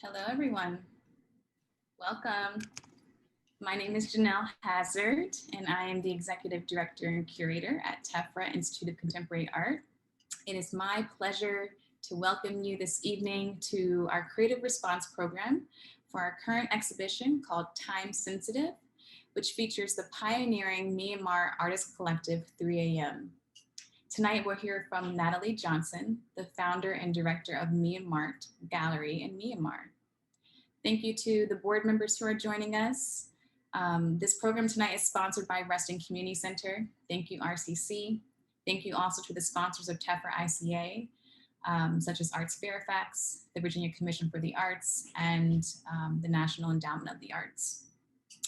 Hello, everyone. Welcome. My name is Janelle Hazard, and I am the Executive Director and Curator at TEFRA Institute of Contemporary Art. It is my pleasure to welcome you this evening to our Creative Response program for our current exhibition called Time Sensitive, which features the pioneering Myanmar artist collective 3AM. Tonight, we'll hear from Nathalie Johnston, the founder and director of Myanmar Gallery in Myanmar. Thank you to the board members who are joining us. This program tonight is sponsored by Reston Community Center. Thank you, RCC. Thank you also to the sponsors of TEFRA ICA, such as Arts Fairfax, the Virginia Commission for the Arts, and the National Endowment of the Arts.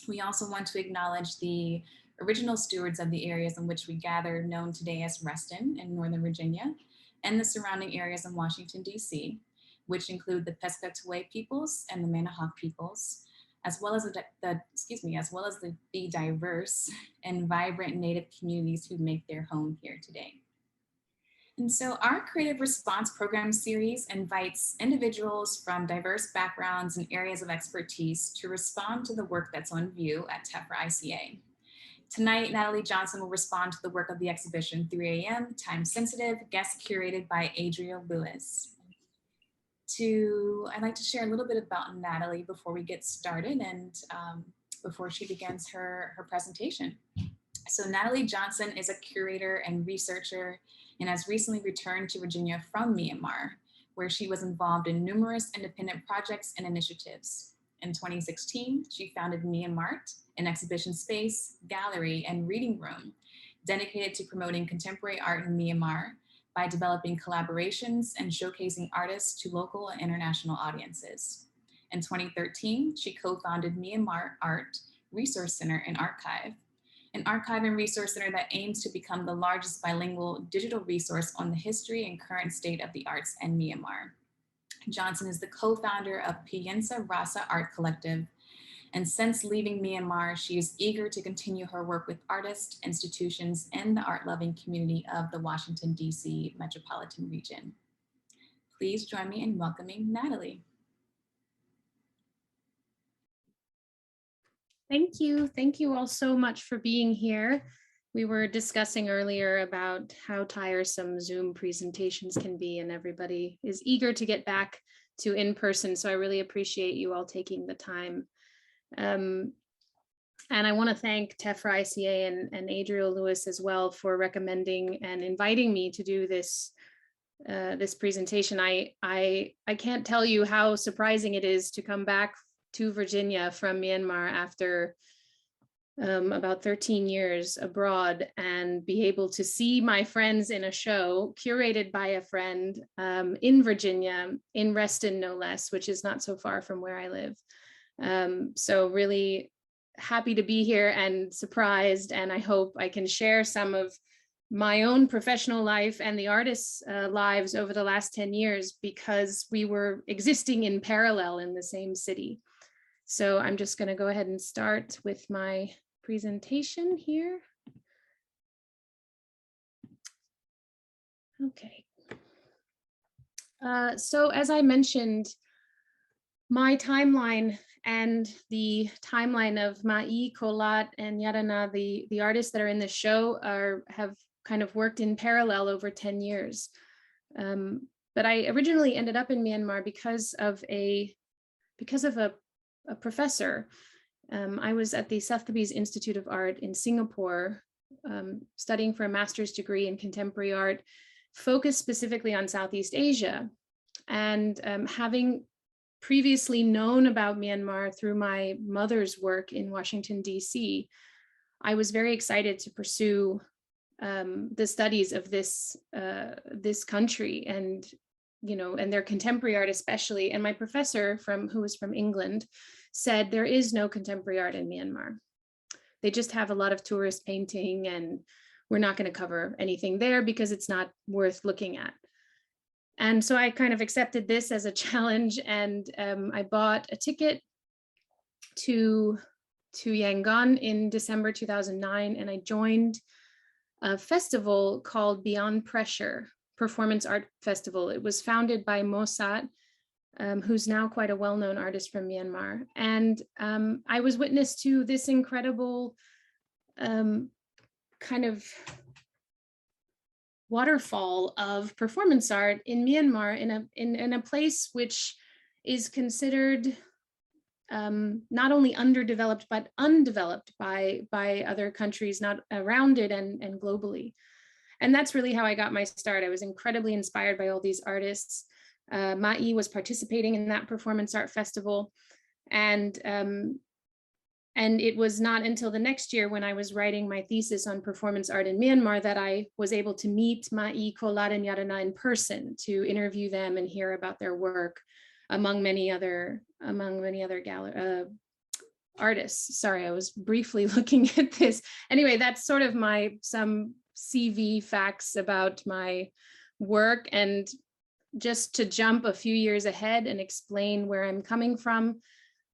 We also want to acknowledge the original stewards of the areas in which we gather, known today as Reston in Northern Virginia, and the surrounding areas in Washington, D.C., which include the Pescataway peoples and the Manahoac peoples, as well as the diverse and vibrant Native communities who make their home here today. And so our Creative Response program series invites individuals from diverse backgrounds and areas of expertise to respond to the work that's on view at TEFRA ICA. Tonight, Nathalie Johnston will respond to the work of the exhibition 3AM, Time Sensitive, guest curated by Adriel Lewis. I'd like to share a little bit about Nathalie before we get started and before she begins her presentation. So Nathalie Johnston is a curator and researcher and has recently returned to Virginia from Myanmar, where she was involved in numerous independent projects and initiatives. In 2016, she founded Myanmar, an exhibition space, gallery, and reading room dedicated to promoting contemporary art in Myanmar by developing collaborations and showcasing artists to local and international audiences. In 2013, she co-founded Myanmar Art Resource Center and Archive, an archive and resource center that aims to become the largest bilingual digital resource on the history and current state of the arts in Myanmar. Johnston is the co-founder of Piensa Rasa Art Collective, and since leaving Myanmar, she is eager to continue her work with artists, institutions, and the art-loving community of the Washington, D.C. metropolitan region. Please join me in welcoming Nathalie. Thank you. Thank you all so much for being here. We were discussing earlier about how tiresome Zoom presentations can be, and everybody is eager to get back to in-person. So I really appreciate you all taking the time. And I want to thank TEFRA ICA and Adriel Lewis as well for recommending and inviting me to do this this presentation. I can't tell you how surprising it is to come back to Virginia from Myanmar after about 13 years abroad and be able to see my friends in a show curated by a friend in Virginia, in Reston no less, which is not so far from where I live. So really happy to be here and surprised, and I hope I can share some of my own professional life and the artists' lives over the last 10 years because we were existing in parallel in the same city. So I'm just going to go ahead and start with my presentation here. Okay. So as I mentioned, my timeline and the timeline of Mai, Kolat, and Yarana, the artists that are in the show, have kind of worked in parallel over 10 years. But I originally ended up in Myanmar because of a professor. I was at the Sotheby's Institute of Art in Singapore, studying for a master's degree in contemporary art, focused specifically on Southeast Asia. And having previously known about Myanmar through my mother's work in Washington, D.C., I was very excited to pursue the studies of this country and their contemporary art especially. And my professor who was from England said there is no contemporary art in Myanmar. They just have a lot of tourist painting, and we're not going to cover anything there because it's not worth looking at. And so I kind of accepted this as a challenge, and I bought a ticket to Yangon in December 2009, and I joined a festival called Beyond Pressure Performance Art Festival. It was founded by Mosat who's now quite a well-known artist from Myanmar. And I was witness to this incredible kind of waterfall of performance art in Myanmar, in a place which is considered not only underdeveloped but undeveloped by other countries not around it and globally. And that's really how I got my start. I was incredibly inspired by all these artists. Mai was participating in that performance art festival, and it was not until the next year when I was writing my thesis on performance art in Myanmar that I was able to meet Mai, Kolat, and Yadana in person to interview them and hear about their work, among many other artists. Sorry, I was briefly looking at this. Anyway, that's sort of some CV facts about my work. And just to jump a few years ahead and explain where I'm coming from,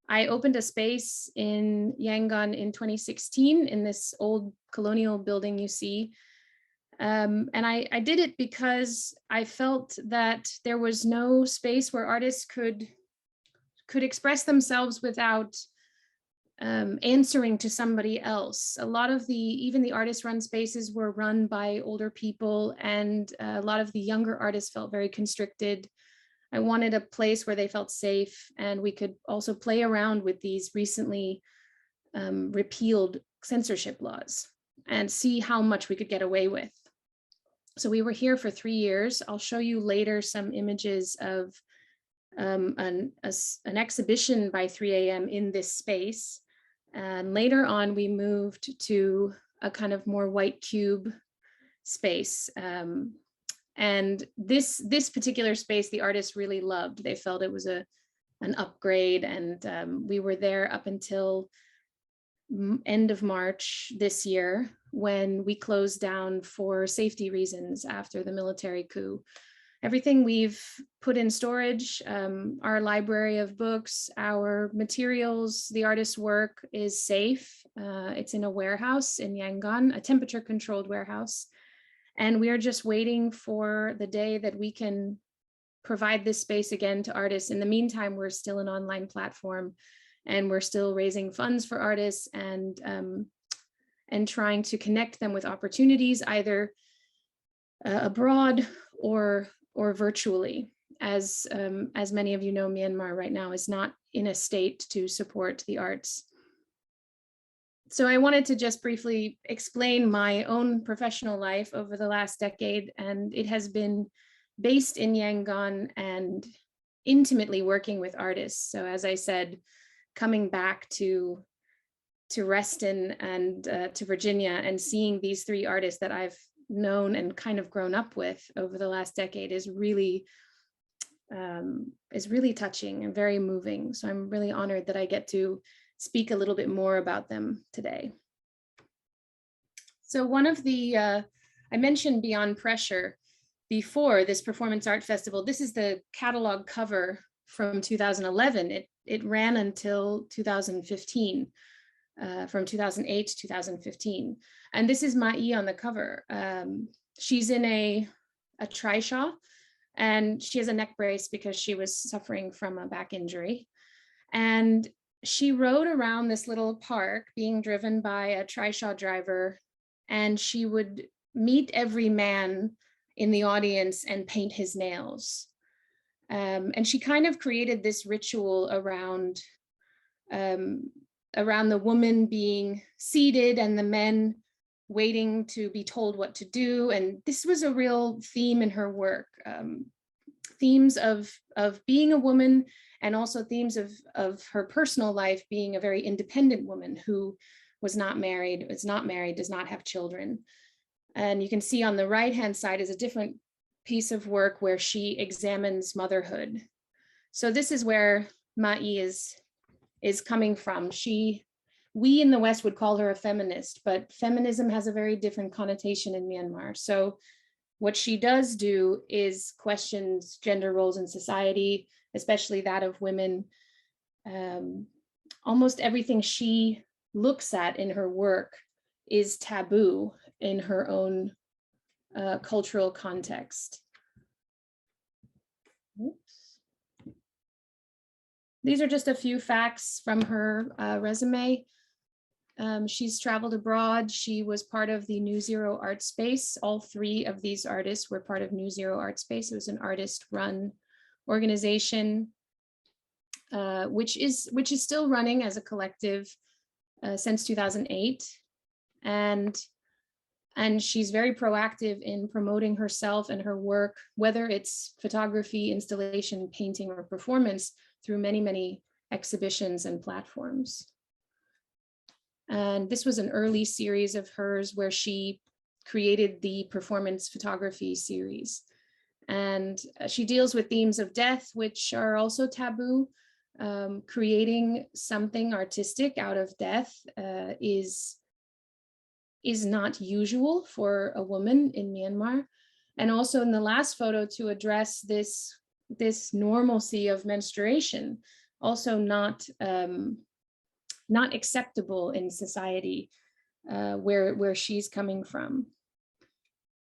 I opened a space in Yangon in 2016 in this old colonial building you see. And I did it because I felt that there was no space where artists could express themselves without answering to somebody else. A lot of even the artist run spaces were run by older people, and a lot of the younger artists felt very constricted. I wanted a place where they felt safe, and we could also play around with these recently repealed censorship laws and see how much we could get away with. So we were here for 3 years. I'll show you later some images of an exhibition by 3 a.m. in this space. And later on, we moved to a kind of more white cube space. And this particular space, the artists really loved. They felt it was an upgrade, and we were there up until end of March this year, when we closed down for safety reasons after the military coup. Everything we've put in storage, our library of books, our materials, the artist's work is safe. It's in a warehouse in Yangon, a temperature-controlled warehouse. And we are just waiting for the day that we can provide this space again to artists. In the meantime, we're still an online platform, and we're still raising funds for artists and trying to connect them with opportunities, either abroad or virtually. As many of you know, Myanmar right now is not in a state to support the arts. So I wanted to just briefly explain my own professional life over the last decade, and it has been based in Yangon and intimately working with artists. So as I said, coming back to Reston and to Virginia and seeing these 3 artists that I've known and kind of grown up with over the last decade is really touching and very moving. So I'm really honored that I get to speak a little bit more about them today. So one of the, I mentioned Beyond Pressure before this performance art festival. This is the catalog cover from 2011. It ran until 2015, from 2008 to 2015. And this is Mai on the cover. She's in a trishaw, and she has a neck brace because she was suffering from a back injury. And she rode around this little park being driven by a trishaw driver, and she would meet every man in the audience and paint his nails. And she kind of created this ritual around the woman being seated and the men waiting to be told what to do. And this was a real theme in her work, themes of being a woman, and also themes of her personal life, being a very independent woman who was not married, does not have children. And you can see on the right-hand side is a different piece of work where she examines motherhood. So this is where Mai is coming from. We in the West would call her a feminist, but feminism has a very different connotation in Myanmar. So what she does do is questions gender roles in society, especially that of women. Almost everything she looks at in her work is taboo in her own cultural context. Oops. these are just a few facts from her resume. She's traveled abroad. She was part of the New Zero Art Space. All three of these artists were part of New Zero Art Space. It was an artist-run organization, which is still running as a collective since 2008. And she's very proactive in promoting herself and her work, whether it's photography, installation, painting, or performance, through many, many exhibitions and platforms. And this was an early series of hers where she created the performance photography series. And she deals with themes of death, which are also taboo. Creating something artistic out of death is not usual for a woman in Myanmar. And also in the last photo, to address this normalcy of menstruation, also not acceptable in society where she's coming from.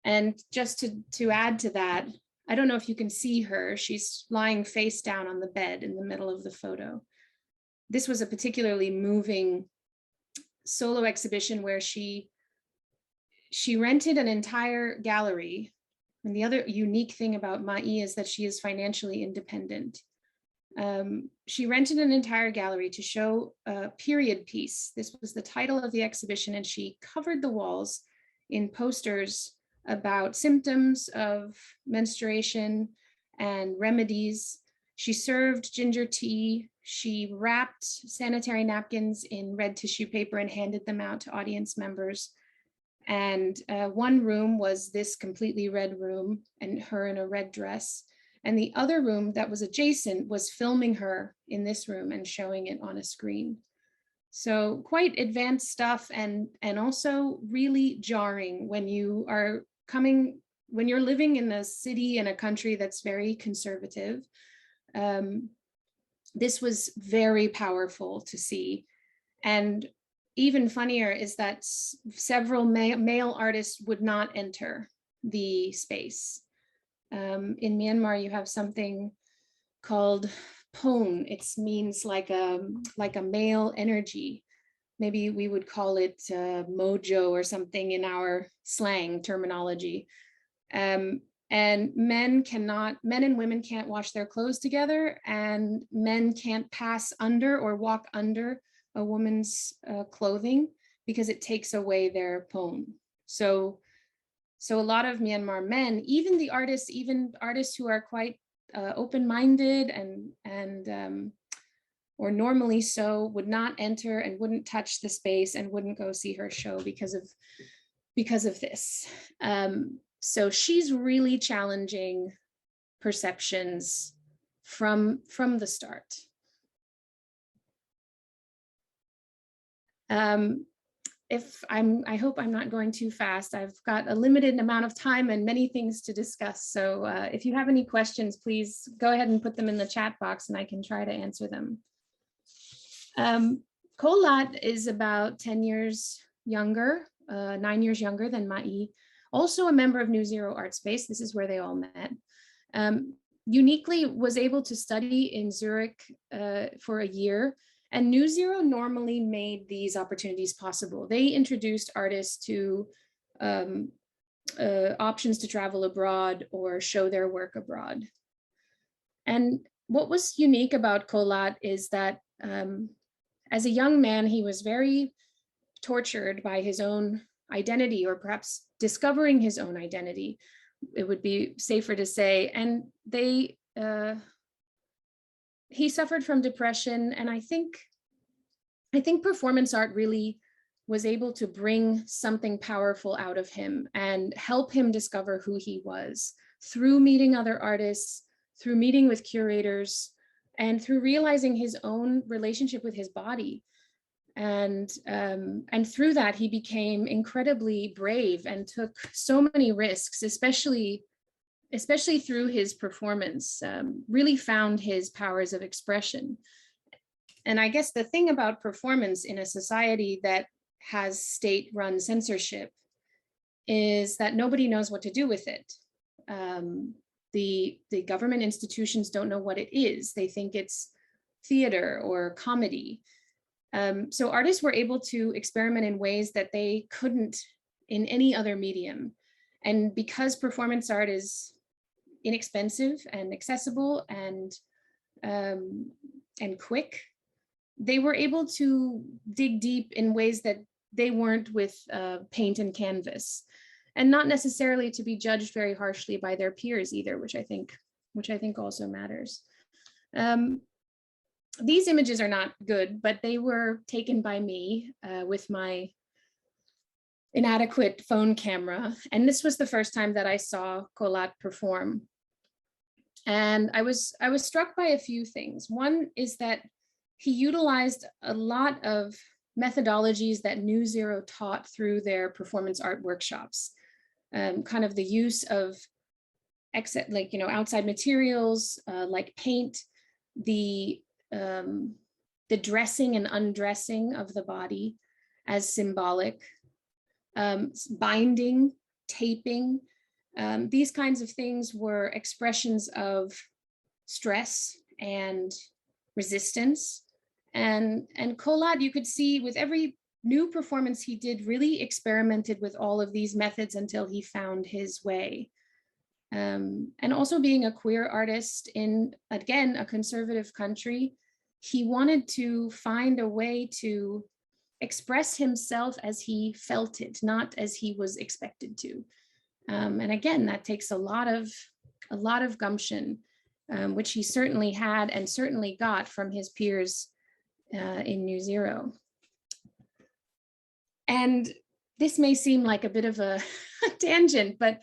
And just to add to that, I don't know if you can see her, she's lying face down on the bed in the middle of the photo. This was a particularly moving solo exhibition where she rented an entire gallery. And the other unique thing about Mai is that she is financially independent. She rented an entire gallery to show a period piece. This was the title of the exhibition, and she covered the walls in posters about symptoms of menstruation and remedies. She served ginger tea. She wrapped sanitary napkins in red tissue paper and handed them out to audience members. And one room was this completely red room, and her in a red dress. And the other room that was adjacent was filming her in this room and showing it on a screen. So quite advanced stuff, and also really jarring when you're living in a city and a country that's very conservative. This was very powerful to see. And even funnier is that several male artists would not enter the space. In Myanmar, you have something called pon. It means like a male energy. Maybe we would call it mojo or something in our slang terminology. And men and women can't wash their clothes together, and men can't pass under or walk under a woman's clothing because it takes away their pon. So a lot of Myanmar men, even artists who are quite open-minded and or normally so, would not enter and wouldn't touch the space and wouldn't go see her show because of this. So she's really challenging perceptions from the start. I hope I'm not going too fast. I've got a limited amount of time and many things to discuss. So if you have any questions, please go ahead and put them in the chat box and I can try to answer them. Kolat is about 10 years younger, 9 years younger than Mai, also a member of New Zero Art Space. This is where they all met. Uniquely was able to study in Zurich for a year. And New Zero normally made these opportunities possible. They introduced artists to options to travel abroad or show their work abroad. And what was unique about Kolat is that as a young man, he was very tortured by his own identity, or perhaps discovering his own identity, it would be safer to say. And he suffered from depression, and I think performance art really was able to bring something powerful out of him and help him discover who he was through meeting other artists, through meeting with curators, and through realizing his own relationship with his body. And through that, he became incredibly brave and took so many risks, especially through his performance, really found his powers of expression. And I guess the thing about performance in a society that has state-run censorship is that nobody knows what to do with it. The government institutions don't know what it is. They think it's theater or comedy. So artists were able to experiment in ways that they couldn't in any other medium. And because performance art is inexpensive and accessible and quick, they were able to dig deep in ways that they weren't with paint and canvas, and not necessarily to be judged very harshly by their peers either, which I think also matters. These images are not good, but they were taken by me with my inadequate phone camera. And this was the first time that I saw Colat perform. And I was struck by a few things. One is that he utilized a lot of methodologies that New Zero taught through their performance art workshops. Kind of the use of outside materials like paint, the dressing and undressing of the body as symbolic, binding, taping. These kinds of things were expressions of stress and resistance. And Colat, you could see with every new performance he did, really experimented with all of these methods until he found his way. And also being a queer artist in, again, a conservative country, he wanted to find a way to express himself as he felt it, not as he was expected to. And again, that takes a lot of gumption, which he certainly had and certainly got from his peers in New Zero. And this may seem like a bit of a tangent, but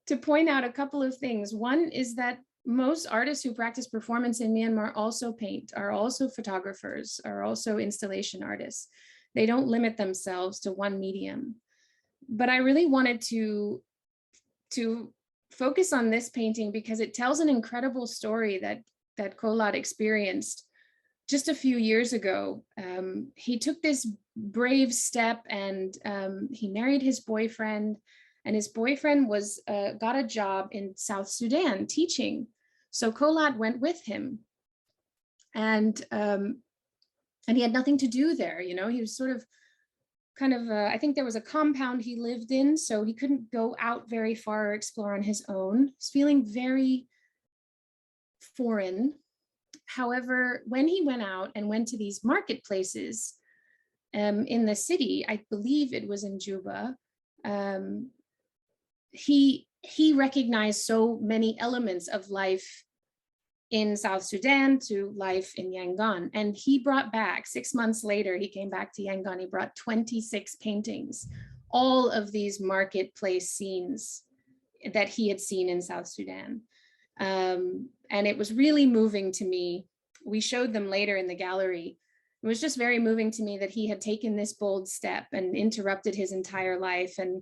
to point out a couple of things. One is that most artists who practice performance in Myanmar also paint, are also photographers, are also installation artists. They don't limit themselves to one medium. But I really wanted to focus on this painting because it tells an incredible story that Colat experienced just a few years ago. He took this brave step and he married his boyfriend, and his boyfriend got a job in South Sudan teaching. So Colat went with him, and he had nothing to do there. You know, he was sort of I think there was a compound he lived in, so he couldn't go out very far or explore on his own. He's feeling very foreign. However, when he went out and went to these marketplaces in the city, I believe it was in Juba, he recognized so many elements of life in South Sudan to life in Yangon. And he brought back, 6 months later, he came back to Yangon, he brought 26 paintings, all of these marketplace scenes that he had seen in South Sudan. And it was really moving to me. We showed them later in the gallery. It was just very moving to me that he had taken this bold step and interrupted his entire life. And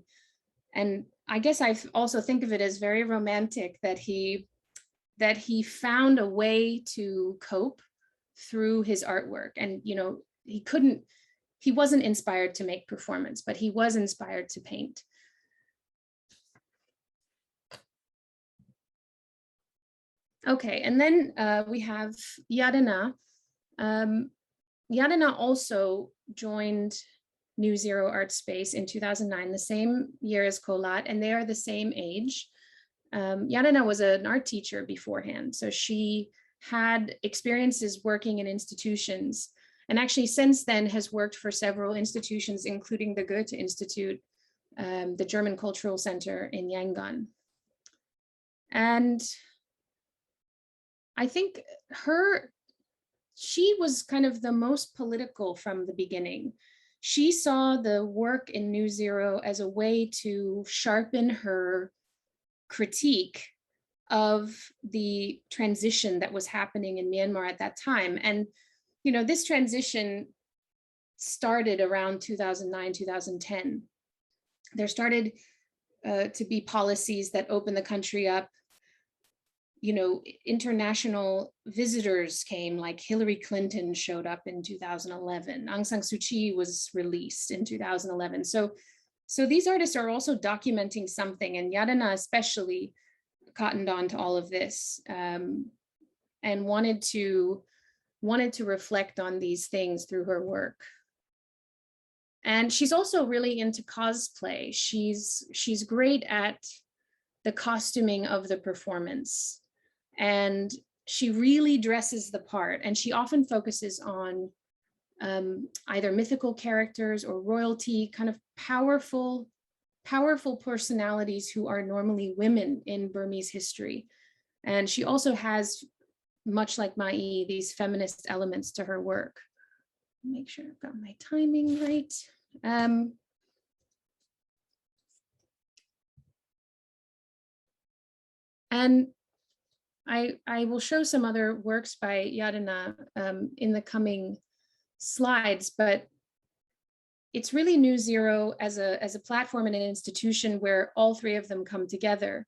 I guess I also think of it as very romantic that he found a way to cope through his artwork. And, you know, he wasn't inspired to make performance, but he was inspired to paint. Okay, and then we have Yadana. Yadana also joined New Zero Art Space in 2009, the same year as Colat, and they are the same age. Yadana was an art teacher beforehand, so she had experiences working in institutions, and actually since then has worked for several institutions, including the Goethe Institute, the German Cultural Center in Yangon. And I think she was kind of the most political from the beginning. She saw the work in New Zero as a way to sharpen her critique of the transition that was happening in Myanmar at that time. And, you know, this transition started around 2009, 2010. There started to be policies that opened the country up. You know, international visitors came, like Hillary Clinton showed up in 2011. Aung San Suu Kyi was released in 2011. So these artists are also documenting something, and Yadana especially cottoned on to all of this and wanted to wanted to reflect on these things through her work. And she's also really into cosplay. She's great at the costuming of the performance. And she really dresses the part. And she often focuses on either mythical characters or royalty, kind of powerful personalities who are normally women in Burmese history. And she also has, much like Mai, these feminist elements to her work. Make sure I've got my timing right. And I will show some other works by Yadana in the coming slides, but it's really New Zero as a platform and an institution where all three of them come together,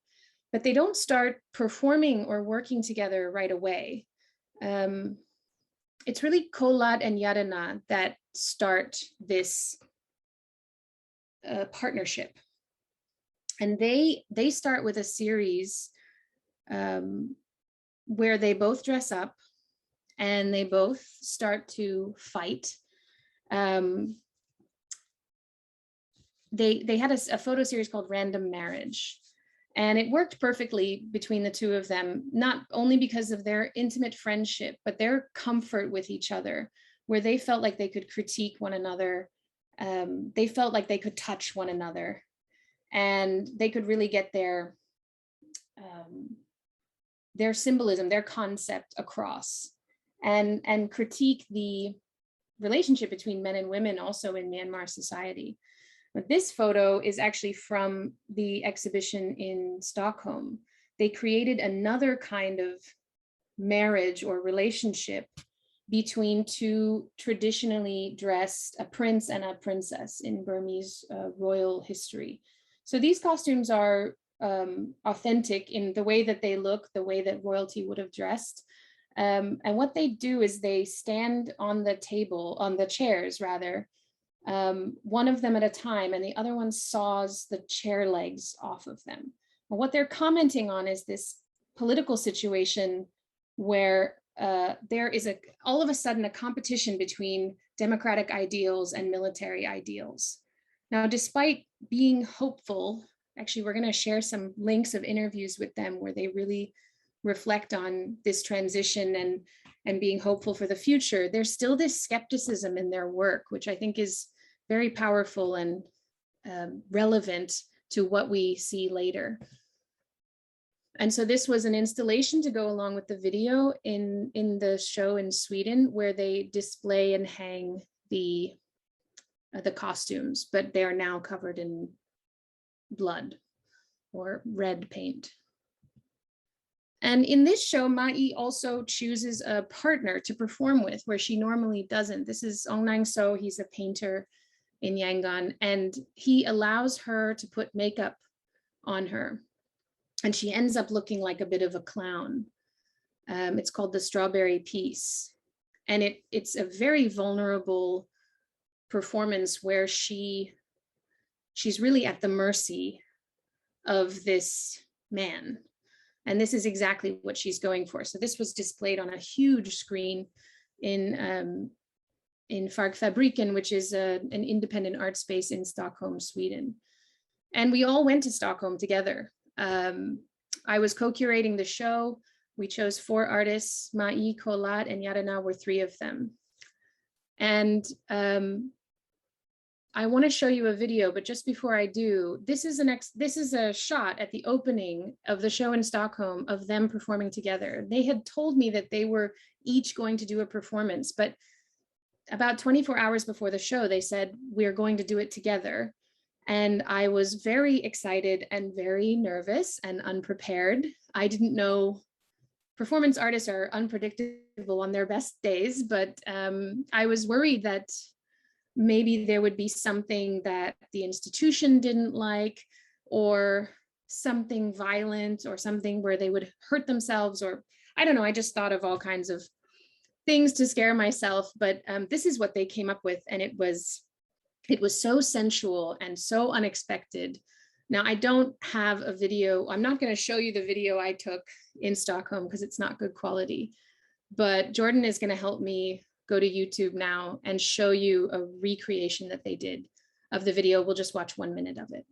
but they don't start performing or working together right away. It's really Kolat and Yadana that start this partnership. And they start with a series where they both dress up and they both start to fight. They had a photo series called Random Marriage, and it worked perfectly between the two of them, not only because of their intimate friendship, but their comfort with each other, where they felt like they could critique one another. They felt like they could touch one another, and they could really get their symbolism, their concept across, and critique the relationship between men and women also in Myanmar society. But this photo is actually from the exhibition in Stockholm. They created another kind of marriage or relationship between two traditionally dressed, a prince and a princess in Burmese royal history. So these costumes are authentic in the way that they look, the way that royalty would have dressed. And what they do is they stand on the table, on the chairs rather, one of them at a time, and the other one saws the chair legs off of them. And what they're commenting on is this political situation where there is all of a sudden a competition between democratic ideals and military ideals. Now, despite being hopeful, actually, we're going to share some links of interviews with them where they really reflect on this transition and being hopeful for the future. There's still this skepticism in their work, which I think is very powerful and relevant to what we see later. And so this was an installation to go along with the video in the show in Sweden, where they display and hang the costumes, but they are now covered in blood or red paint. And in this show, Mai also chooses a partner to perform with where she normally doesn't. This is Ong Nang So, he's a painter in Yangon, and he allows her to put makeup on her. And she ends up looking like a bit of a clown. It's called The Strawberry Piece. And it's a very vulnerable performance where she's really at the mercy of this man. And this is exactly what she's going for. So this was displayed on a huge screen in Fargfabriken, which is an independent art space in Stockholm, Sweden. And we all went to Stockholm together. I was co-curating the show. We chose 4 artists, Mai, Kolat, and Yadana were 3 of them. And I want to show you a video, but just before I do, this is a shot at the opening of the show in Stockholm of them performing together. They had told me that they were each going to do a performance, but about 24 hours before the show, they said, we're going to do it together. And I was very excited and very nervous and unprepared. I didn't know performance artists are unpredictable on their best days, but I was worried that maybe there would be something that the institution didn't like, or something violent, or something where they would hurt themselves, or I don't know, I just thought of all kinds of things to scare myself, but this is what they came up with, and it was so sensual and so unexpected. Now, I don't have a video. I'm not going to show you the video I took in Stockholm because it's not good quality, but Jordan is going to help me go to YouTube now and show you a recreation that they did of the video. We'll just watch 1 minute of it.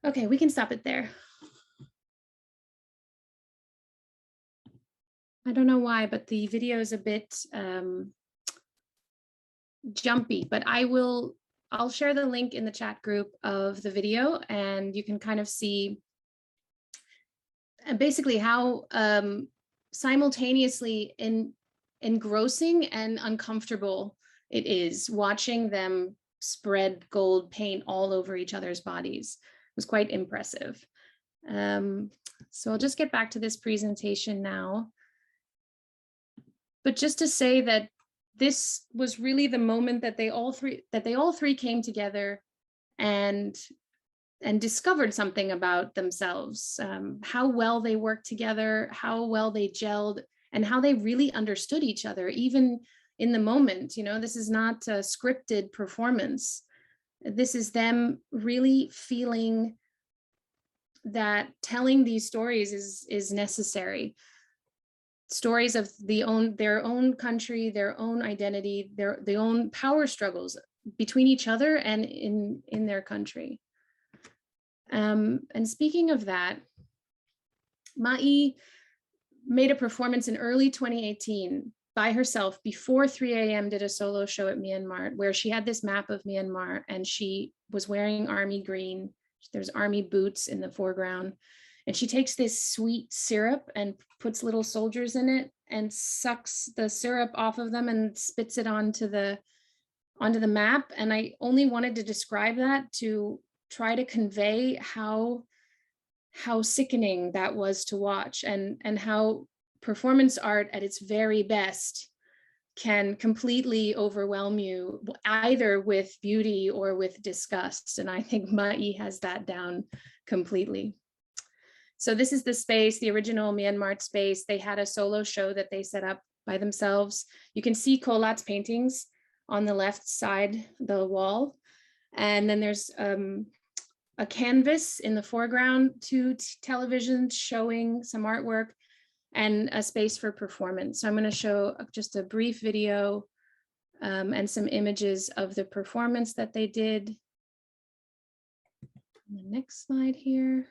Okay, we can stop it there. I don't know why, but the video is a bit jumpy, but I'll share the link in the chat group of the video, and you can kind of see basically how simultaneously engrossing and uncomfortable it is watching them spread gold paint all over each other's bodies. It was quite impressive. So I'll just get back to this presentation now. But just to say that this was really the moment that they all three came together and discovered something about themselves, how well they worked together, how well they gelled, and how they really understood each other, even in the moment. You know, this is not a scripted performance. This is them really feeling that telling these stories is necessary. Stories of their own country, their own identity, their own power struggles between each other and in their country. And speaking of that, Mai made a performance in early 2018 by herself before 3 a.m. did a solo show at Myanmar, where she had this map of Myanmar and she was wearing army green. There's army boots in the foreground. And she takes this sweet syrup and puts little soldiers in it and sucks the syrup off of them and spits it onto the map. And I only wanted to describe that to try to convey how sickening that was to watch, and how performance art at its very best can completely overwhelm you, either with beauty or with disgust. And I think Mai has that down completely. So this is the space, the original Myanmar space. They had a solo show that they set up by themselves. You can see Kolat's paintings on the left side, the wall. And then there's a canvas in the foreground, two televisions showing some artwork, and a space for performance. So I'm going to show just a brief video and some images of the performance that they did. On the next slide here.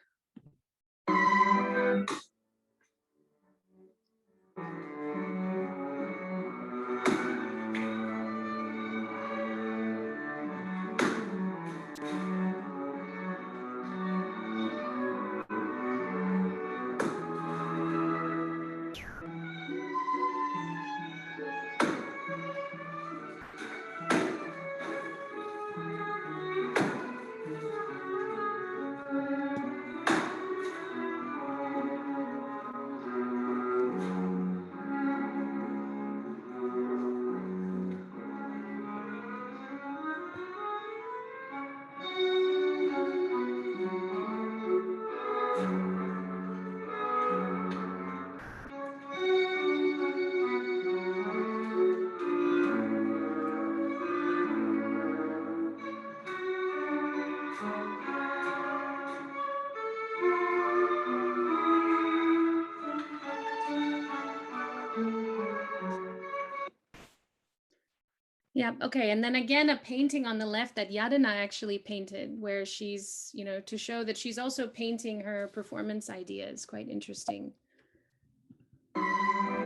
Yeah, okay. And then again, a painting on the left that Yadina actually painted, where she's, you know, to show that she's also painting her performance ideas. Quite interesting.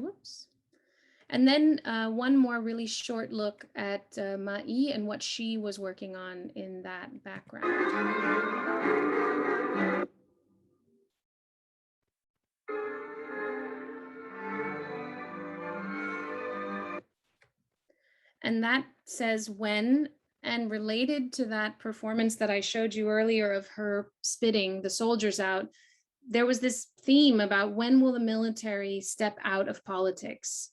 Whoops. And then one more really short look at Ma'i and what she was working on in that background. And that says when, and related to that performance that I showed you earlier of her spitting the soldiers out, there was this theme about when will the military step out of politics?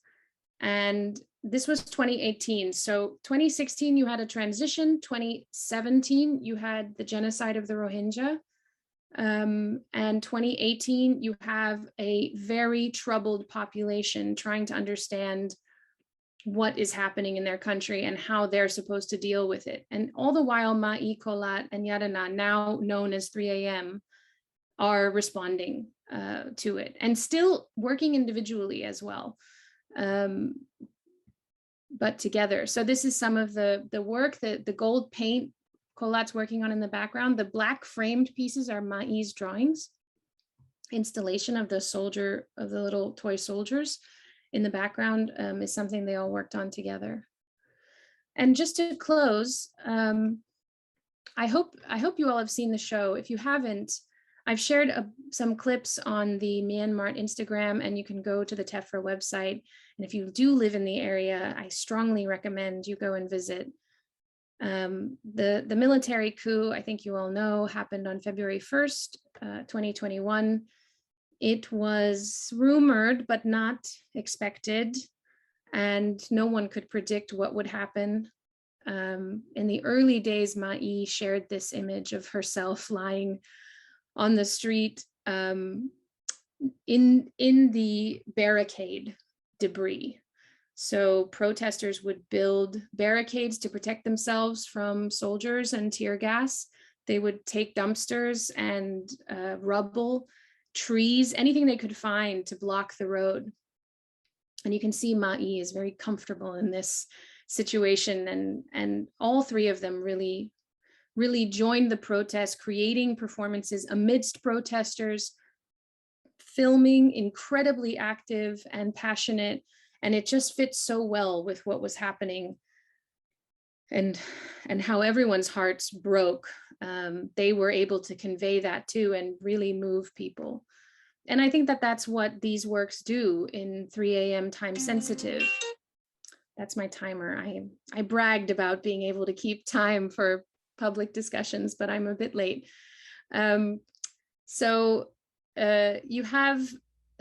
And this was 2018. So 2016, you had a transition. 2017, you had the genocide of the Rohingya. And 2018, you have a very troubled population trying to understand what is happening in their country and how they're supposed to deal with it. And all the while, Ma'i, Kolat, and Yarana, now known as 3 a.m., are responding to it and still working individually as well, but together. So this is some of the work, the gold paint Kolat's working on in the background. The black framed pieces are Ma'i's drawings, installation of the soldier, of the little toy soldiers in the background is something they all worked on together. And just to close, I hope you all have seen the show. If you haven't, I've shared some clips on the Myanmar Instagram, and you can go to the TEFRA website. And if you do live in the area, I strongly recommend you go and visit. The military coup, I think you all know, happened on February 1st, 2021. It was rumored, but not expected, and no one could predict what would happen. In the early days, Ma'i shared this image of herself lying on the street in the barricade debris. So protesters would build barricades to protect themselves from soldiers and tear gas. They would take dumpsters and rubble, trees, anything they could find to block the road. And you can see Ma'i is very comfortable in this situation, and all three of them really joined the protest, creating performances amidst protesters, filming, incredibly active and passionate, and it just fits so well with what was happening and how everyone's hearts broke. They were able to convey that too and really move people. And I think that that's what these works do in 3 a.m. time sensitive. That's my timer. I bragged about being able to keep time for public discussions, but I'm a bit late. So you have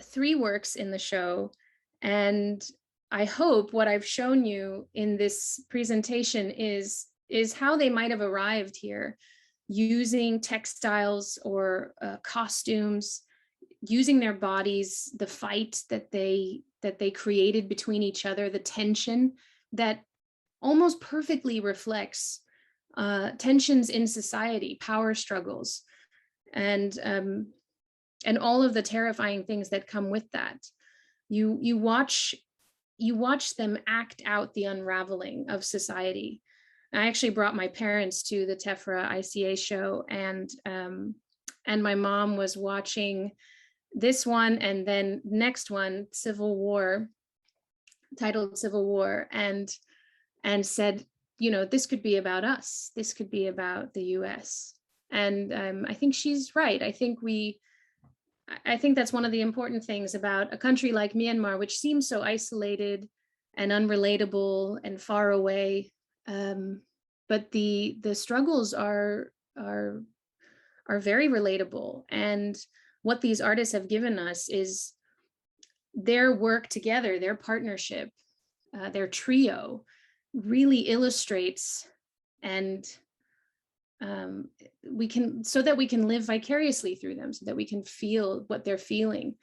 3 works in the show, and I hope what I've shown you in this presentation is how they might have arrived here, using textiles or costumes, using their bodies, the fight that they created between each other, the tension that almost perfectly reflects tensions in society, power struggles, and all of the terrifying things that come with that. You watch them act out the unraveling of society. I actually brought my parents to the TEFRA ICA show, and my mom was watching this one and then next one, Civil War, titled Civil War, and said, you know, this could be about us. This could be about the US. And I think she's right. I think that's one of the important things about a country like Myanmar, which seems so isolated and unrelatable and far away. But the struggles are very relatable. And what these artists have given us is their work together, their partnership, their trio really illustrates, and so that we can live vicariously through them, so that we can feel what they're feeling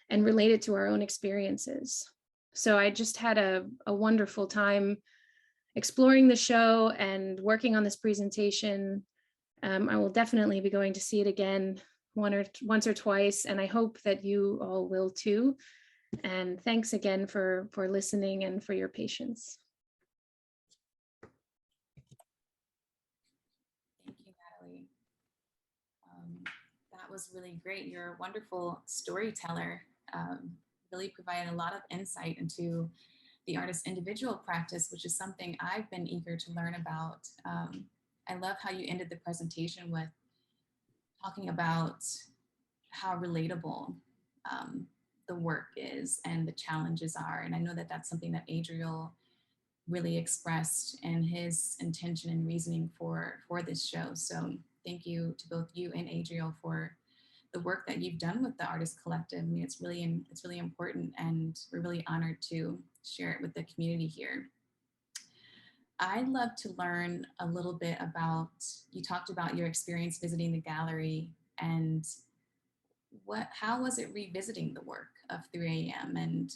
and relate it to our own experiences. So I just had a wonderful time exploring the show and working on this presentation. I will definitely be going to see it again once or twice, and I hope that you all will too. And thanks again for listening and for your patience. Thank you, Nathalie. That was really great. You're a wonderful storyteller. Really provided a lot of insight into the artist's individual practice, which is something I've been eager to learn about. I love how you ended the presentation with talking about how relatable the work is and the challenges are. And I know that that's something that Adriel really expressed in his intention and reasoning for this show. So thank you to both you and Adriel for the work that you've done with the Artist Collective. I mean, it's really important, and we're really honored to share it with the community here. I'd love to learn a little bit about, you talked about your experience visiting the gallery, and how was it revisiting the work of 3 a.m.? And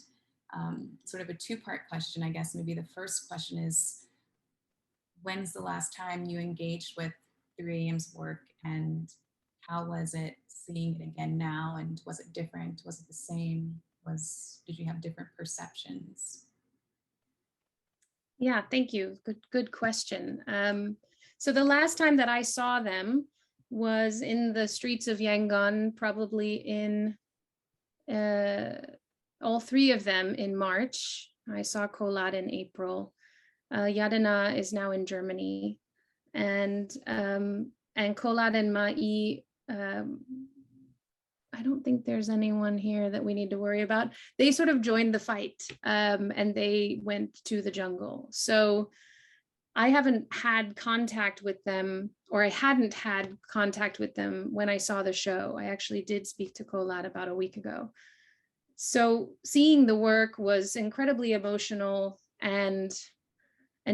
sort of a two-part question, I guess. Maybe the first question is, when's the last time you engaged with 3 a.m.'s work, and how was it seeing it again now? And was it different? Was it the same? Did you have different perceptions? Yeah, thank you. Good question. So the last time that I saw them was in the streets of Yangon, probably in all three of them in March. I saw Kolad in April. Yadana is now in Germany, and Kolad and Mai. I don't think there's anyone here that we need to worry about. They sort of joined the fight, and they went to the jungle. So I haven't had contact with them, or I hadn't had contact with them when I saw the show. I actually did speak to Kolad about a week ago. So seeing the work was incredibly emotional and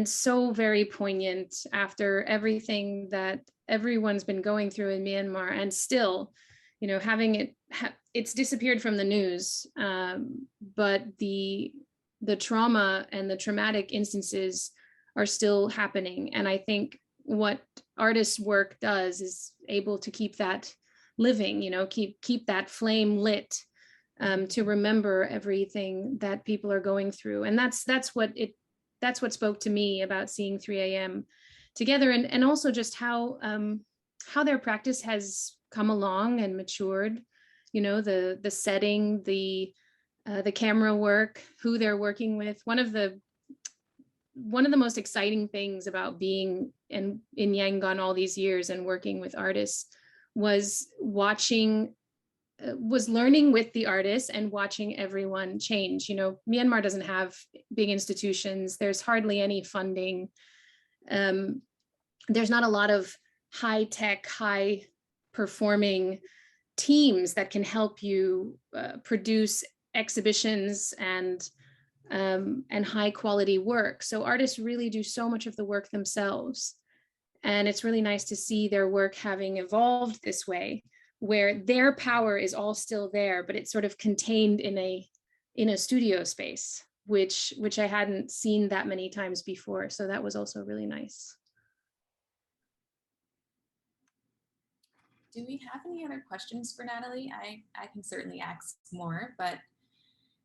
so very poignant after everything that everyone's been going through in Myanmar, and still, you know, having it's disappeared from the news, but the trauma and the traumatic instances are still happening. And I think what artists' work does is able to keep that living, you know, keep that flame lit, to remember everything that people are going through. And that's what spoke to me about seeing 3 a.m. together, and also just how their practice has come along and matured. You know, the setting, the camera work, who they're working with. One of the most exciting things about being in Yangon all these years and working with artists was learning with the artists and watching everyone change. You know, Myanmar doesn't have big institutions. There's hardly any funding. There's not a lot of high-tech, high-performing teams that can help you produce exhibitions and high-quality work. So artists really do so much of the work themselves. And it's really nice to see their work having evolved this way, where their power is all still there, but it's sort of contained in a studio space, which I hadn't seen that many times before. So that was also really nice. Do we have any other questions for Nathalie? I can certainly ask more, but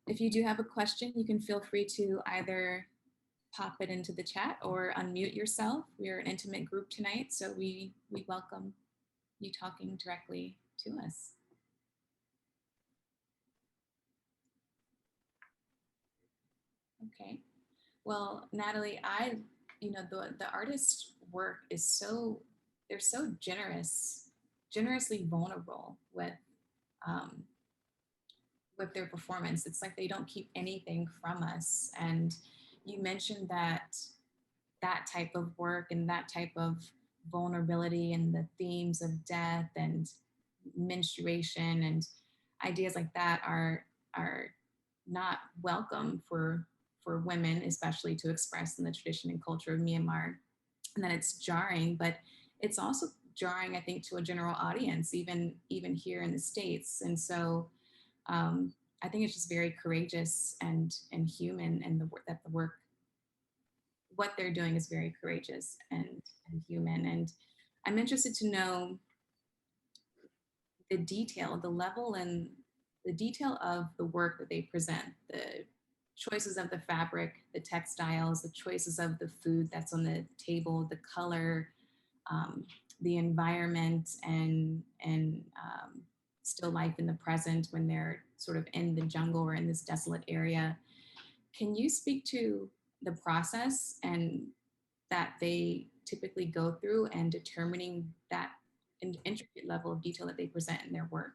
if you do have a question, you can feel free to either pop it into the chat or unmute yourself. We're an intimate group tonight, so we welcome you talking directly to us. Okay. Well, Nathalie, the artist's work is they're so generously vulnerable with their performance. It's like they don't keep anything from us. And you mentioned that type of work and that type of vulnerability and the themes of death and menstruation and ideas like that are not welcome for women, especially to express in the tradition and culture of Myanmar, and that it's jarring, but it's also jarring, I think, to a general audience, even here in the States. And so I think it's just very courageous and human, and what they're doing is very courageous and human. And I'm interested to know the detail, the level and the detail of the work that they present, the choices of the fabric, the textiles, the choices of the food that's on the table, the color, the environment, and still life in the present when they're sort of in the jungle or in this desolate area. Can you speak to the process and that they typically go through and determining that intricate level of detail that they present in their work?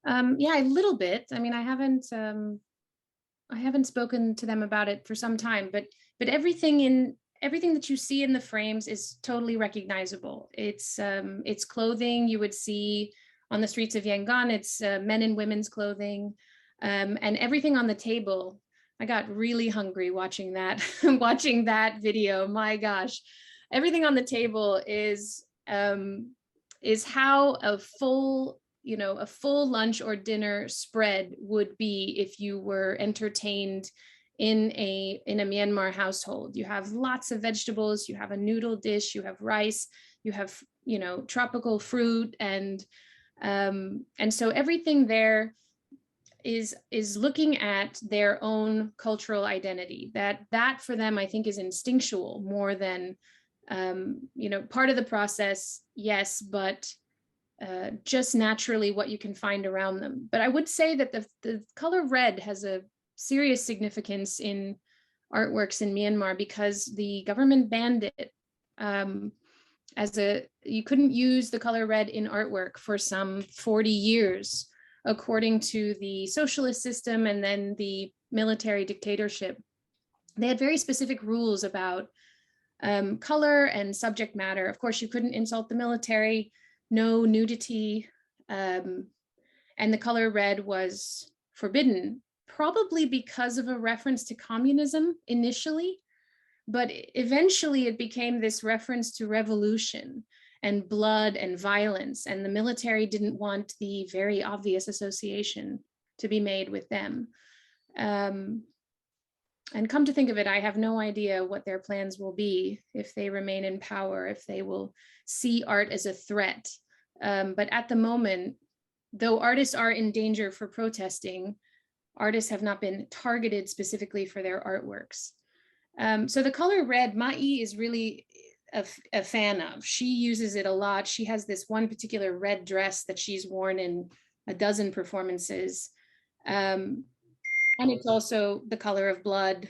Yeah, a little bit. I mean, I haven't spoken to them about it for some time, but everything that you see in the frames is totally recognizable. It's clothing you would see on the streets of Yangon. It's men and women's clothing, and everything on the table. I got really hungry watching that watching that video. My gosh, everything on the table is how a full a full lunch or dinner spread would be if you were entertained in a Myanmar household. You have lots of vegetables, you have a noodle dish, you have rice, you have tropical fruit, and so everything there is looking at their own cultural identity. That for them, I think, is instinctual more than part of the process, yes, but just naturally what you can find around them. But I would say that the color red has a serious significance in artworks in Myanmar because the government banned it you couldn't use the color red in artwork for some 40 years, according to the socialist system and then the military dictatorship. They had very specific rules about color and subject matter. Of course, you couldn't insult the military, no nudity, and the color red was forbidden, probably because of a reference to communism initially, but eventually it became this reference to revolution and blood and violence, and the military didn't want the very obvious association to be made with them. And come to think of it, I have no idea what their plans will be if they remain in power, if they will see art as a threat. But at the moment, though artists are in danger for protesting, artists have not been targeted specifically for their artworks. So the color red, Mai is really a fan of. She uses it a lot. She has this one particular red dress that she's worn in a dozen performances. And it's also the color of blood.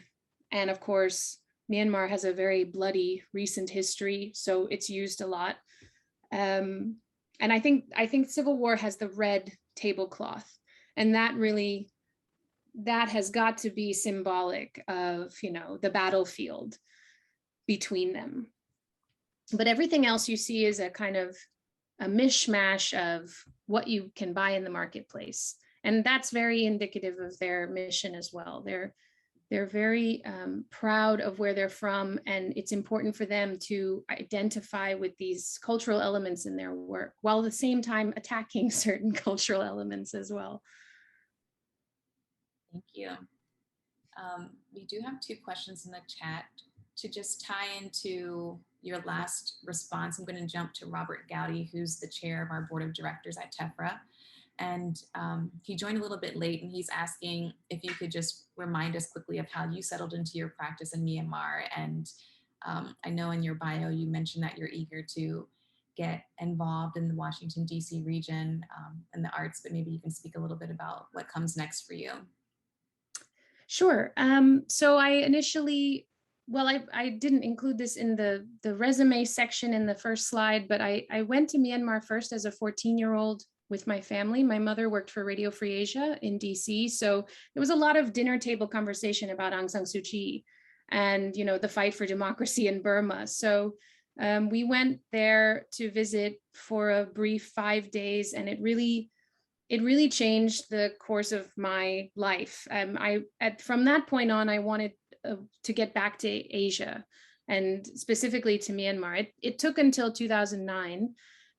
And of course, Myanmar has a very bloody recent history, so it's used a lot. And I think Civil War has the red tablecloth, and that has got to be symbolic of, the battlefield between them. But everything else you see is a kind of a mishmash of what you can buy in the marketplace. And that's very indicative of their mission as well. They're very proud of where they're from, and it's important for them to identify with these cultural elements in their work, while at the same time attacking certain cultural elements as well. Thank you. We do have 2 questions in the chat. To just tie into your last response, I'm going to jump to Robert Gowdy, who's the chair of our board of directors at TEFRA. And he joined a little bit late, and he's asking if you could just remind us quickly of how you settled into your practice in Myanmar. And I know in your bio, you mentioned that you're eager to get involved in the Washington, D.C. region and the arts, but maybe you can speak a little bit about what comes next for you. Sure. So I initially, I didn't include this in the resume section in the first slide, but I went to Myanmar first as a 14-year-old with my family. My mother worked for Radio Free Asia in DC. So there was a lot of dinner table conversation about Aung San Suu Kyi and, the fight for democracy in Burma. So we went there to visit for a brief 5 days, and it really changed the course of my life. From that point on, I wanted to get back to Asia, and specifically to Myanmar. It took until 2009.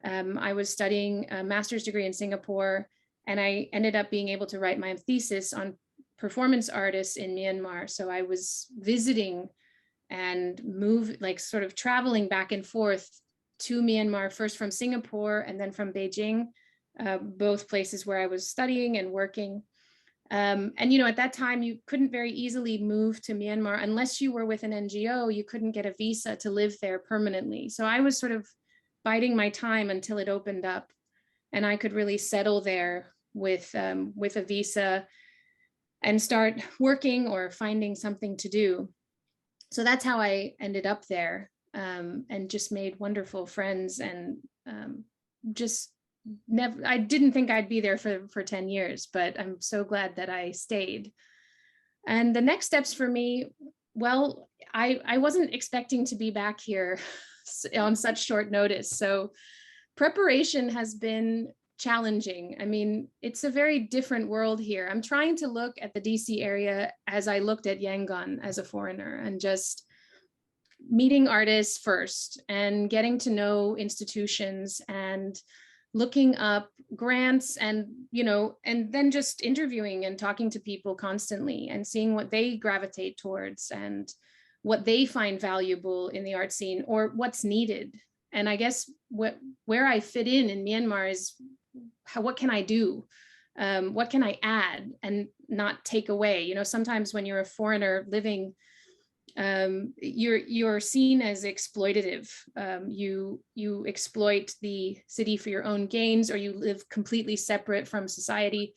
I was studying a master's degree in Singapore, and I ended up being able to write my thesis on performance artists in Myanmar. So I was visiting and sort of traveling back and forth to Myanmar, first from Singapore and then from Beijing, both places where I was studying and working. And, at that time, you couldn't very easily move to Myanmar unless you were with an NGO. You couldn't get a visa to live there permanently. So I was sort of biding my time until it opened up, and I could really settle there with a visa. and start working or finding something to do. So that's how I ended up there, and just made wonderful friends, and just never, I didn't think I'd be there for 10 years, but I'm so glad that I stayed. And the next steps for me, well, I wasn't expecting to be back here on such short notice. So preparation has been challenging. I mean, it's a very different world here. I'm trying to look at the DC area as I looked at Yangon as a foreigner, and just meeting artists first and getting to know institutions and looking up grants, and and then just interviewing and talking to people constantly and seeing what they gravitate towards and what they find valuable in the art scene or what's needed. And I guess where I fit in Myanmar is what can I do? What can I add and not take away? Sometimes when you're a foreigner living, you're seen as exploitative. You exploit the city for your own gains, or you live completely separate from society.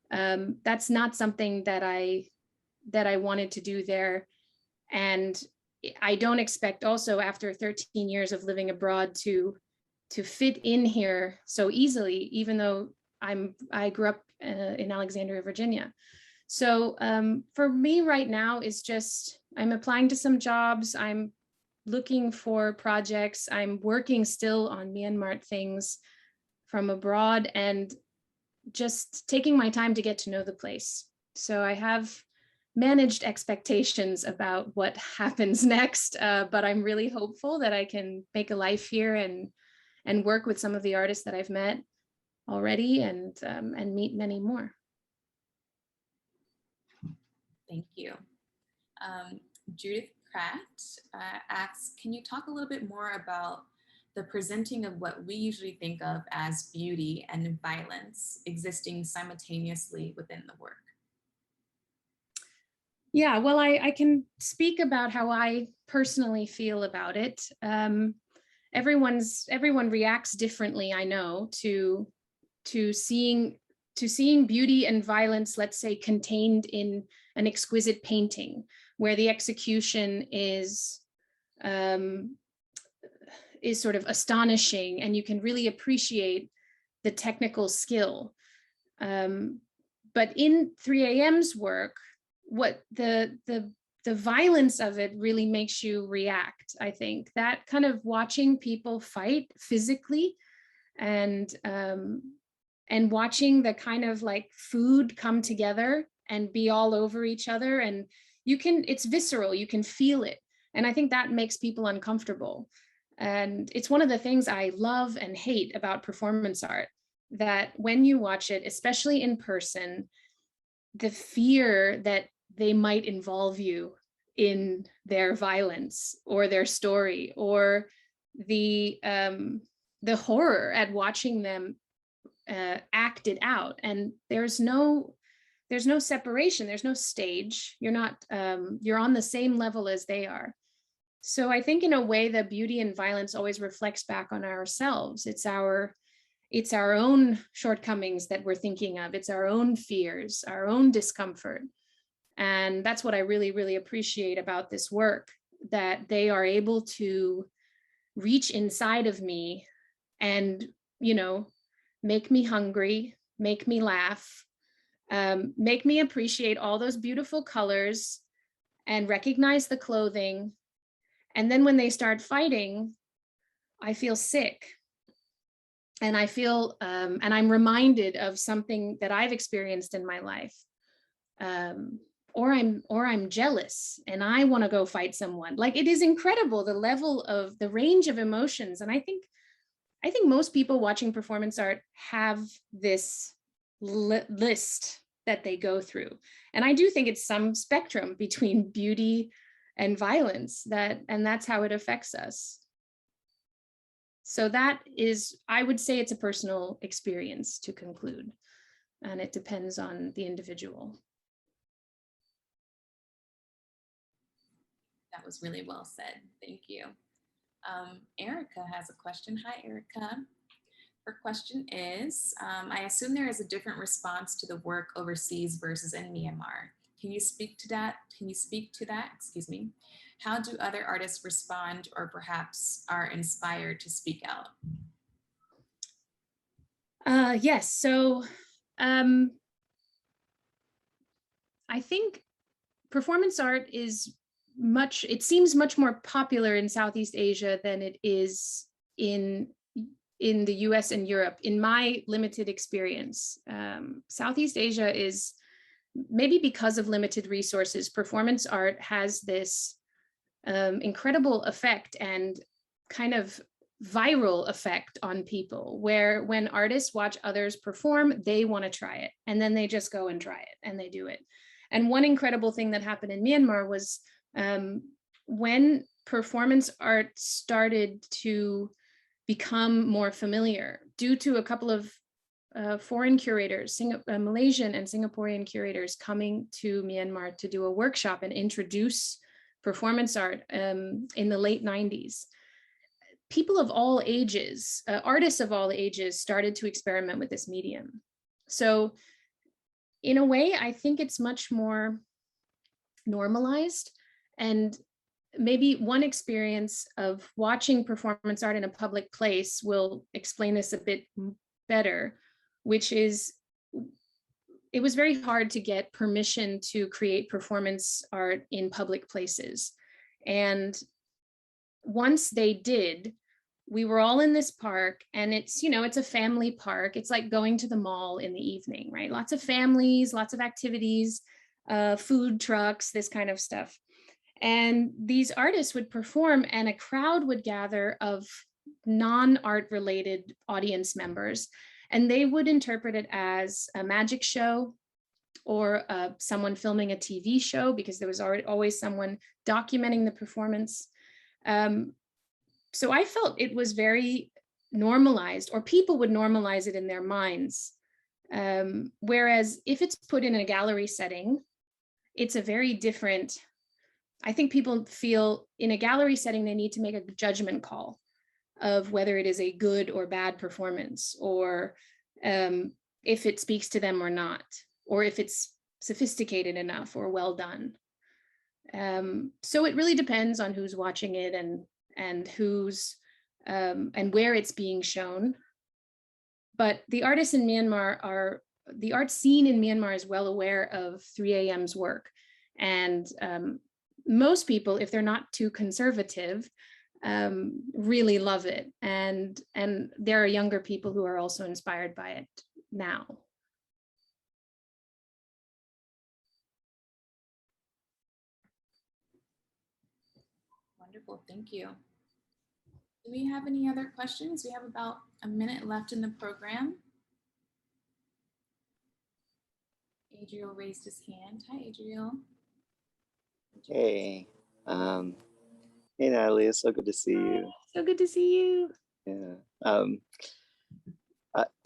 That's not something that I wanted to do there. And I don't expect also, after 13 years of living abroad, to fit in here so easily, even though I grew up in Alexandria, Virginia. So for me right now is just, I'm applying to some jobs, I'm looking for projects, I'm working still on Myanmar things from abroad, and just taking my time to get to know the place. So I have managed expectations about what happens next, but I'm really hopeful that I can make a life here and work with some of the artists that I've met already, and meet many more. Thank you. Judith Pratt asks, can you talk a little bit more about the presenting of what we usually think of as beauty and violence existing simultaneously within the work? Yeah, well, I can speak about how I personally feel about it. Everyone reacts differently, I know, to seeing beauty and violence, let's say, contained in an exquisite painting, where the execution is sort of astonishing, and you can really appreciate the technical skill. But in 3AM's work, what the violence of it really makes you react. I think that kind of watching people fight physically, and watching the kind of like food come together and be all over each other, and it's visceral, you can feel it. And I think that makes people uncomfortable. And it's one of the things I love and hate about performance art, that when you watch it, especially in person, the fear that they might involve you in their violence or their story, or the horror at watching them act it out. And there's no separation, there's no stage. You're not you're on the same level as they are. So I think in a way the beauty and violence always reflects back on ourselves. It's our own shortcomings that we're thinking of. It's our own fears, our own discomfort. And that's what I really, really appreciate about this work, that they are able to reach inside of me and, make me hungry, make me laugh, make me appreciate all those beautiful colors and recognize the clothing. And then when they start fighting, I feel sick. And I feel, and I'm reminded of something that I've experienced in my life. Or I'm jealous and I want to go fight someone. Like, it is incredible, the level of the range of emotions. And I think most people watching performance art have this list that they go through. And I do think it's some spectrum between beauty and violence, and that's how it affects us. So that is, I would say, it's a personal experience to conclude, and it depends on the individual. That was really well said. Thank you. Erica has a question. Hi, Erica. Her question is, I assume there is a different response to the work overseas versus in Myanmar. Can you speak to that? Excuse me. How do other artists respond or perhaps are inspired to speak out? Yes, so I think performance art it seems much more popular in Southeast Asia than it is in the US and Europe. In my limited experience, Southeast Asia is, maybe because of limited resources, performance art has this incredible effect and kind of viral effect on people, where when artists watch others perform, they want to try it, and then they just go and try it and they do it. And one incredible thing that happened in Myanmar was when performance art started to become more familiar due to a couple of foreign curators, Malaysian and Singaporean curators coming to Myanmar to do a workshop and introduce performance art in the late 90s. People of all ages, artists of all ages, started to experiment with this medium. So in a way, I think it's much more normalized. And maybe one experience of watching performance art in a public place will explain this a bit better, which is it was very hard to get permission to create performance art in public places. And once they did, we were all in this park, and it's, you know, it's a family park. It's like going to the mall in the evening, right? Lots of families, lots of activities, food trucks, this kind of stuff. And these artists would perform, and a crowd would gather of non-art related audience members, and they would interpret it as a magic show or someone filming a TV show, because there was always someone documenting the performance. So I felt it was very normalized, or people would normalize it in their minds. Whereas if it's put in a gallery setting, it's a very different, I think people feel in a gallery setting, they need to make a judgment call of whether it is a good or bad performance, or if it speaks to them or not, or if it's sophisticated enough or well done. So it really depends on who's watching it and who's and where it's being shown. But the artists in Myanmar the art scene in Myanmar is well aware of 3AM's work. And most people, if they're not too conservative, really love it. And there are younger people who are also inspired by it now. Wonderful, thank you. Do we have any other questions? We have about a minute left in the program. Adriel raised his hand. Hi, Adriel. Hey, hey Natalie, it's so good to see you. So good to see you. Yeah.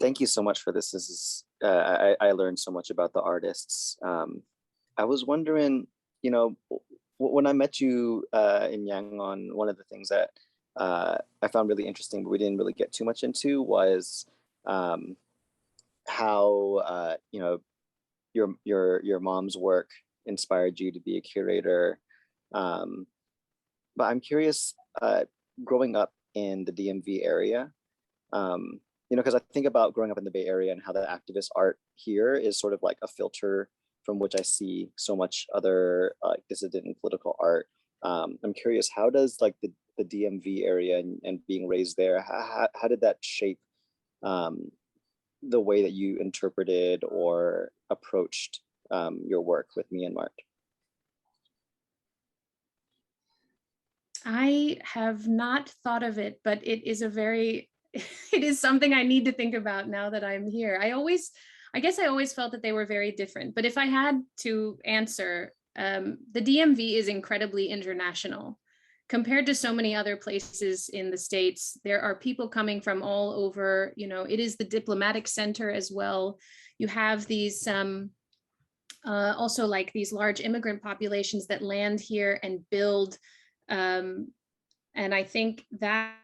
Thank you so much for this. This is I learned so much about the artists. I was wondering, you know, when I met you in Yangon, one of the things that I found really interesting, but we didn't really get too much into, was how you know, your mom's work inspired you to be a curator. But I'm curious, growing up in the DMV area, you know, because I think about growing up in the Bay Area and how the activist art here is sort of like a filter from which I see so much other dissident and political art. I'm curious, how does like the DMV area and being raised there, how did that shape the way that you interpreted or approached your work with Myanmar? I have not thought of it, but it is it is something I need to think about now that I'm here. I guess I always felt that they were very different, but if I had to answer, the DMV is incredibly international. Compared to so many other places in the States, there are people coming from all over, you know, it is the diplomatic center as well. You have these, also like these large immigrant populations that land here and build. And I think that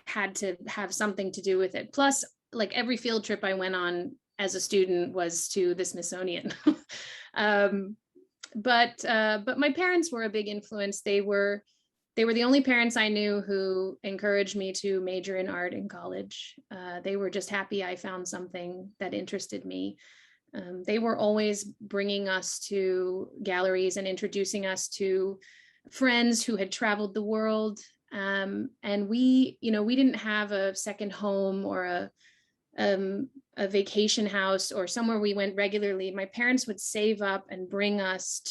had to have something to do with it. Plus, like every field trip I went on as a student was to the Smithsonian. But my parents were a big influence. They were the only parents I knew who encouraged me to major in art in college. They were just happy I found something that interested me. They were always bringing us to galleries and introducing us to friends who had traveled the world. And we didn't have a second home or a vacation house or somewhere we went regularly. My parents would save up and bring us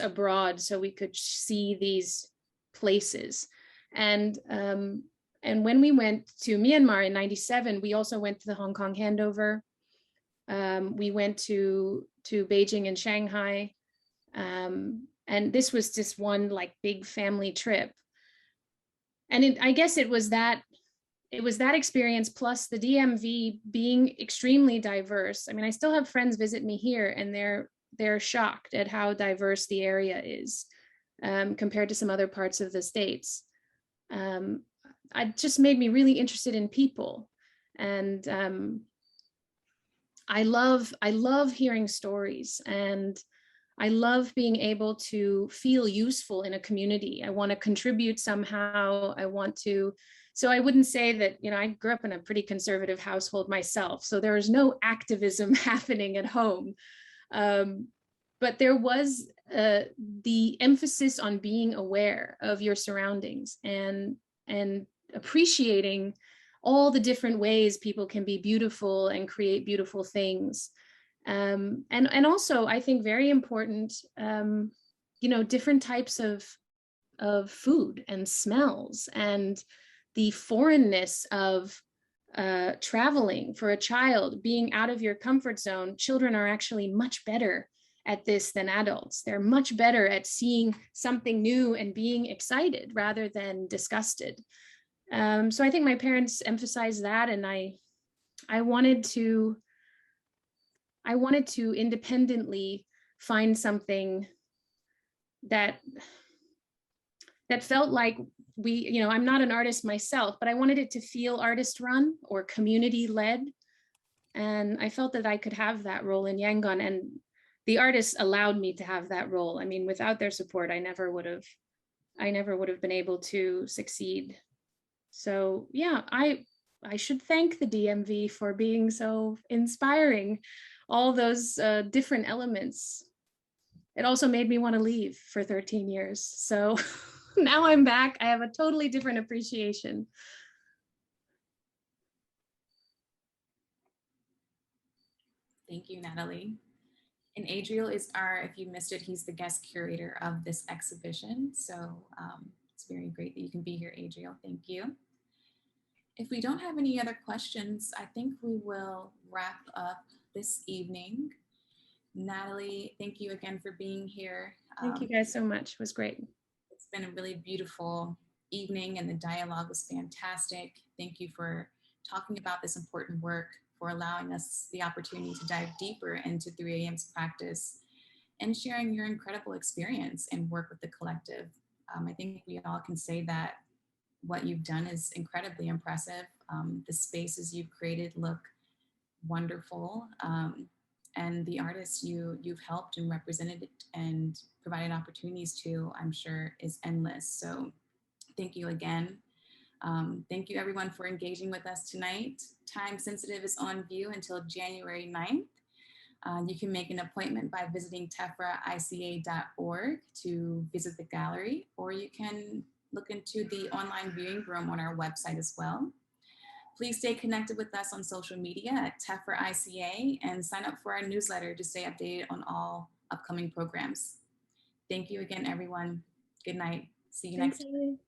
abroad so we could see these places. And when we went to Myanmar in '97, we also went to the Hong Kong handover. We went to Beijing and Shanghai. And this was just one like big family trip. And I guess it was that experience plus the DMV being extremely diverse. I mean, I still have friends visit me here and they're shocked at how diverse the area is compared to some other parts of the States. It just made me really interested in people. And I love hearing stories, and I love being able to feel useful in a community. I want to contribute somehow. So I wouldn't say that, I grew up in a pretty conservative household myself, so there was no activism happening at home. But there was the emphasis on being aware of your surroundings and appreciating all the different ways people can be beautiful and create beautiful things. And also, I think very important, different types of food and smells, and the foreignness of traveling for a child, being out of your comfort zone. Children are actually much better at this than adults. They're much better at seeing something new and being excited rather than disgusted. So I think my parents emphasized that, and I wanted to independently find something that felt like I'm not an artist myself, but I wanted it to feel artist run or community led. And I felt that I could have that role in Yangon, and the artists allowed me to have that role. I mean, without their support, I never would have been able to succeed. So yeah, I should thank the DMV for being so inspiring, all those different elements. It also made me want to leave for 13 years. So now I'm back. I have a totally different appreciation. Thank you, Nathalie. And Adriel is if you missed it, he's the guest curator of this exhibition. So it's very great that you can be here, Adriel. Thank you. If we don't have any other questions, I think we will wrap up this evening. Nathalie, thank you again for being here. Thank you guys so much. It was great. It's been a really beautiful evening, and the dialogue was fantastic. Thank you for talking about this important work, for allowing us the opportunity to dive deeper into 3AM's practice, and sharing your incredible experience and work with the collective. I think we all can say that what you've done is incredibly impressive. The spaces you've created look wonderful. And the artists you've helped and represented and provided opportunities to, I'm sure, is endless. So thank you again. Thank you everyone for engaging with us tonight. Time Sensitive is on view until January 9th. You can make an appointment by visiting tefraica.org to visit the gallery, or you can look into the online viewing room on our website as well. Please stay connected with us on social media at TEFRA-ICA and sign up for our newsletter to stay updated on all upcoming programs. Thank you again, everyone. Good night. See you next time.